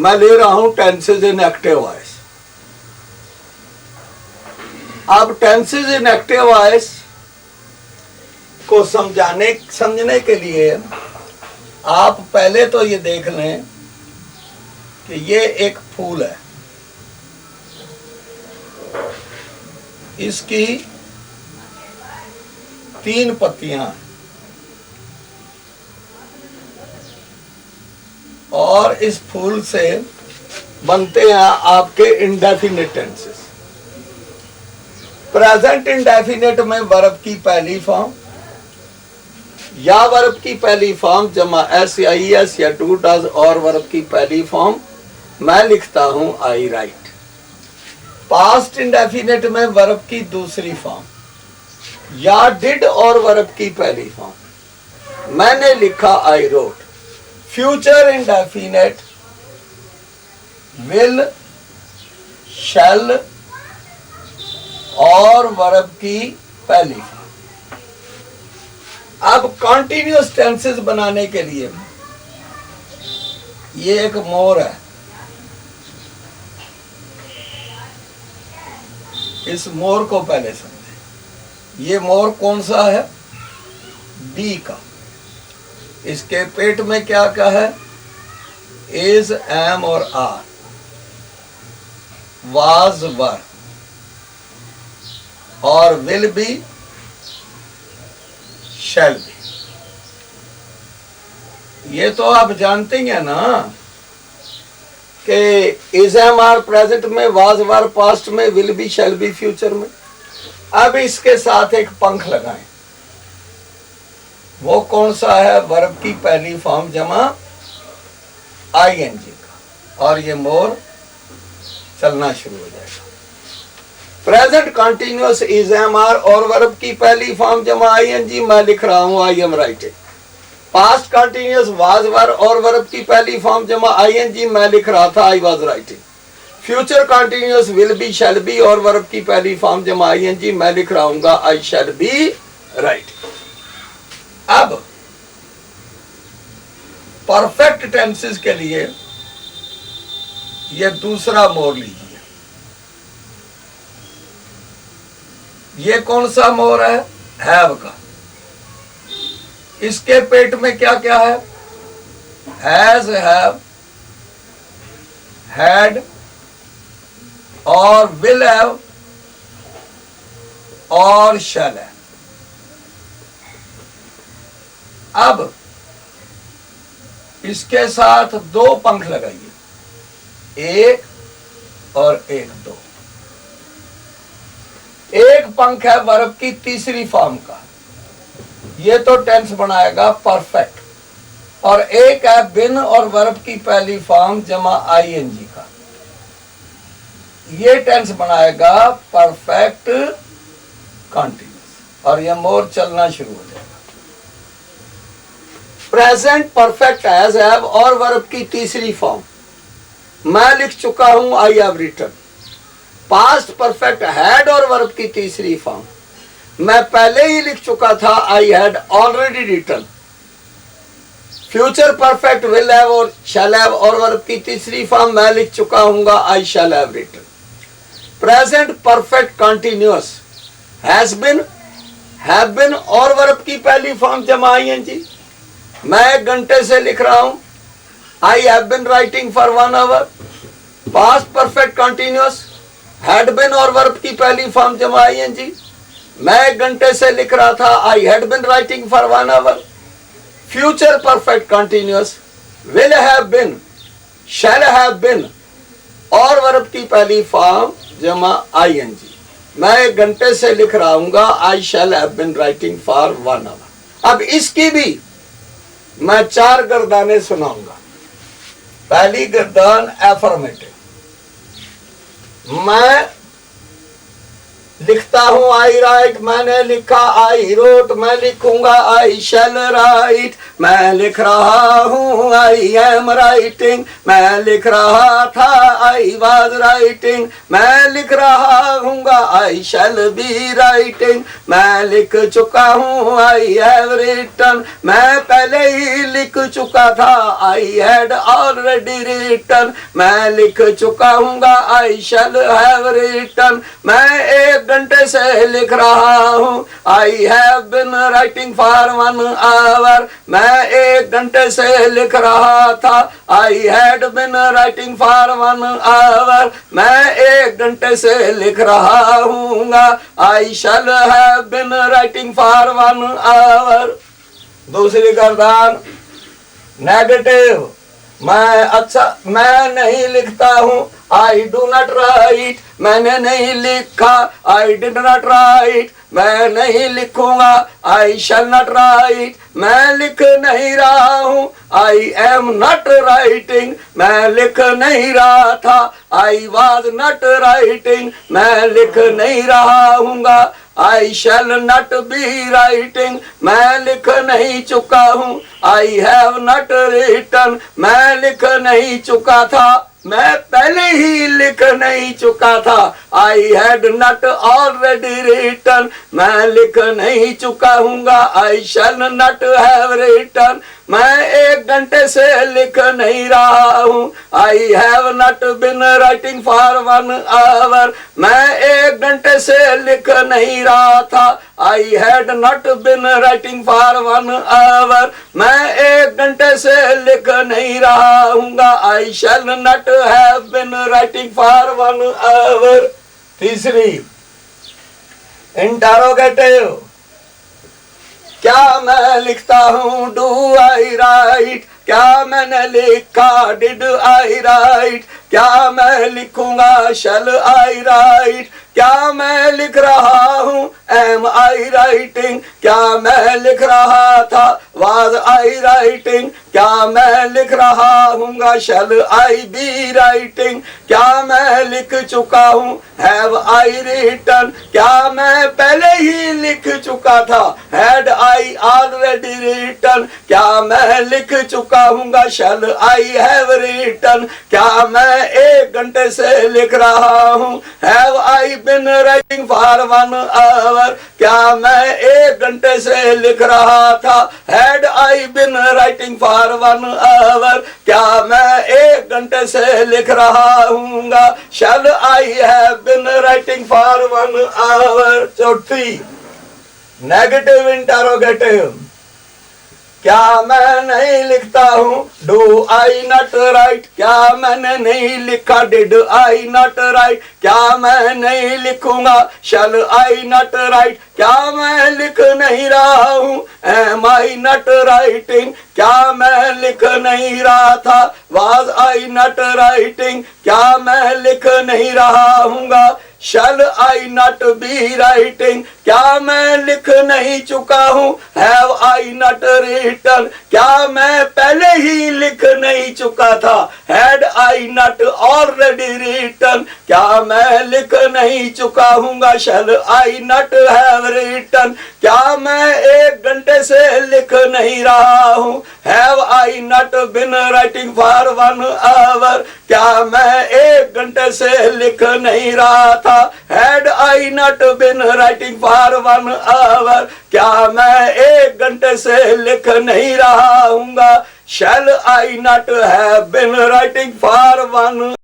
मैं ले रहा हूं टेंसेज इन एक्टिव वॉइस। अब टेंसेज इन एक्टिव वॉइस को समझने के लिए आप पहले तो ये देख लें कि ये एक फूल है, इसकी 3 पत्तियां हैं और इस फूल से बनते हैं आपके इंडेफिनिट टेंसेस। प्रेजेंट इंडेफिनिट में वर्ब की पहली फॉर्म या वर्ब की पहली फॉर्म जमा एस या ई एस या डू डज और वर्ब की पहली फॉर्म मैं लिखता हूं आई राइट। पास्ट इंडेफिनिट में वर्ब की दूसरी फॉर्म या डिड और वर्ब की पहली फॉर्म मैंने लिखा I wrote. Future indefinite will, shall और वर्ब की पहली फॉर्म। अब कॉन्टिन्यूअस टेंसेस बनाने के लिए ये एक मोर है, इस मोर को पहले समझें। ये मोर कौन सा है? बी का। इसके पेट में क्या क्या है? इज, एम और आर, वाज, वर और विल बी, शैल बी। ये तो आप जानते हैं ना कि इज, एम, आर प्रेजेंट में, वाज, वर पास्ट में, will be, shall be future में। अब इसके साथ एक पंख लगाएं। वो कौन सा है? वर्ब की पहली फॉर्म जमा आईएनजी का, और ये मोर चलना शुरू हो जाएगा। Present continuous is, am, are और वर्ब की पहली फॉर्म जमा आईएनजी मैं लिख रहा हूं I am writing. Past continuous was, were और वर्ब की पहली फॉर्म जमा आईएनजी मैं लिख रहा था I was writing. Future continuous will be, shall be और वर्ब की पहली फॉर्म जमा आईएनजी मैं लिख रहा हूं आई शैल बी राइटिंग। अब परफेक्ट टेंसेस के लिए ये दूसरा मोर लीजिए। ये कौन सा मोर है? हैव का। इसके पेट में क्या क्या है? हैज, हैव, हैड और विल हैव और शैल है। अब इसके साथ 2 पंख लगाइए, एक और एक, 2। एक पंख है वर्ब की तीसरी फॉर्म का, ये तो टेंस बनाएगा परफेक्ट, और एक है बिन और वर्ब की पहली फॉर्म जमा आईएनजी का, ये टेंस बनाएगा परफेक्ट कंटिन्यूअस, और ये मोर चलना शुरू हो जाएगा। प्रेजेंट परफेक्ट हैज, हैव और वर्ब की तीसरी फॉर्म मैं लिख चुका हूं I have written. Past perfect had और वर्ब की तीसरी फॉर्म मैं पहले ही लिख चुका था I had already written. Future perfect will have और शैल हैव और वर्ब की तीसरी फॉर्म मैं लिख चुका हूं I shall have written. Present perfect continuous has been, have been और वर्ब की पहली फॉर्म जमा आईएनजी मैं 1 घंटे से लिख रहा हूं I have been writing for 1 hour. Past perfect continuous had been और वर्ब की पहली फॉर्म जमा आईएनजी मैं 1 घंटे से लिख रहा था I had been writing for 1 hour. Future perfect continuous will have been, shall have been और वर्ब की पहली फॉर्म जमा आईएनजी मैं 1 घंटे से लिख रहा हूं I shall have been writing for 1 hour. अब इसकी भी मैं 4 गर्दानें सुनाऊंगा। पहली गर्दान एफर्मेटिव, मैं लिखता हूँ आई राइट, मैंने लिखा आई रोट, मैं लिखूंगा आई शैल राइट, मैं लिख रहा हूँ आई एम राइटिंग, मैं लिख रहा था आई वाज राइटिंग, मैं लिख रहा हूँगा आई शैल बी राइटिंग, मैं लिख चुका हूँ आई हैव रिटन, मैं पहले ही लिख चुका था आई हैड ऑलरेडी रिटन, मैं लिख चुका हूँगा आई शैल हैव रिटन, मैं एक घंटे से लिख रहा हूँ I have been writing for 1 hour, मैं एक घंटे से लिख रहा था I had been writing for 1 hour, मैं एक घंटे से लिख रहा हूँगा I shall have been writing for 1 hour. दूसरी गर्दान नेगेटिव, मैं नहीं लिखता हूँ आई डू नॉट राइट, मैंने नहीं लिखा आई डिड नॉट राइट, मैं नहीं लिखूंगा आई शैल नॉट राइट, मैं लिख नहीं रहा हूँ आई एम नॉट राइटिंग, मैं लिख नहीं रहा था आई वाज नॉट राइटिंग, मैं लिख नहीं रहा हूँगा I shall not be writing, मैं लिख नहीं चुका हूँ आई हैव नॉट रिटन, मैं लिख नहीं चुका था, मैं पहले ही लिख नहीं चुका था I had not already written, मैं लिख नहीं चुका हूँगा I shall not have written, मैं एक घंटे से लिख नहीं रहा हूँ I have not been writing for 1 hour, मैं एक घंटे से लिख नहीं रहा था I had not been writing for 1 hour, मैं एक घंटे से लिख नहीं रहा हूँगा I shall not have been writing for 1 hour. तीसरी इंटरोगेटिव, क्या मैं लिखता हूँ डू आई राइट, क्या मैंने लिखा डिड आई राइट, क्या मैं लिखूंगा शैल आई राइट, क्या मैं लिख रहा हूँ एम आई राइटिंग, क्या मैं लिख रहा था वाज आई राइटिंग, क्या मैं लिख रहा हूँगा शैल आई बी राइटिंग, क्या मैं लिख चुका हूँ हैव आई रिटन, क्या मैं पहले ही लिख चुका था हैड आई ऑलरेडी रिटन, क्या मैं लिख चुका हूँगा शैल आई हैव रिटन, क्या मैं एक घंटे से लिख रहा हूँ have I been writing for 1 hour, क्या मैं एक घंटे से लिख रहा था had I been writing for 1 hour, क्या मैं एक घंटे से लिख रहा हूँगा shall I have been writing for 1 hour. चौथी नेगेटिव इंटरोगेटिव, क्या मैं नहीं लिखता हूँ डू आई नॉट राइट, क्या मैंने नहीं लिखा डिड आई नॉट राइट, क्या मैं नहीं लिखूंगा शैल आई नॉट राइट, क्या मैं लिख नहीं रहा हूँ एम आई नॉट राइटिंग, क्या मैं लिख नहीं रहा था वाज आई नॉट राइटिंग, क्या मैं लिख नहीं रहा हूँगा shall I not be writing, क्या मैं लिख नहीं चुका हूँ हैव आई नॉट रिटन, क्या मैं पहले ही लिख नहीं चुका था had I not already written, क्या मैं लिख नहीं चुका हूँगा shall I not have written, क्या मैं एक घंटे से लिख नहीं रहा हूँ have I not been writing for 1 hour, क्या मैं एक घंटे से लिख नहीं रहा था had I not been writing for 1 hour, क्या मैं एक घंटे से लिख नहीं रहा हूँगा shall I not have been writing for 1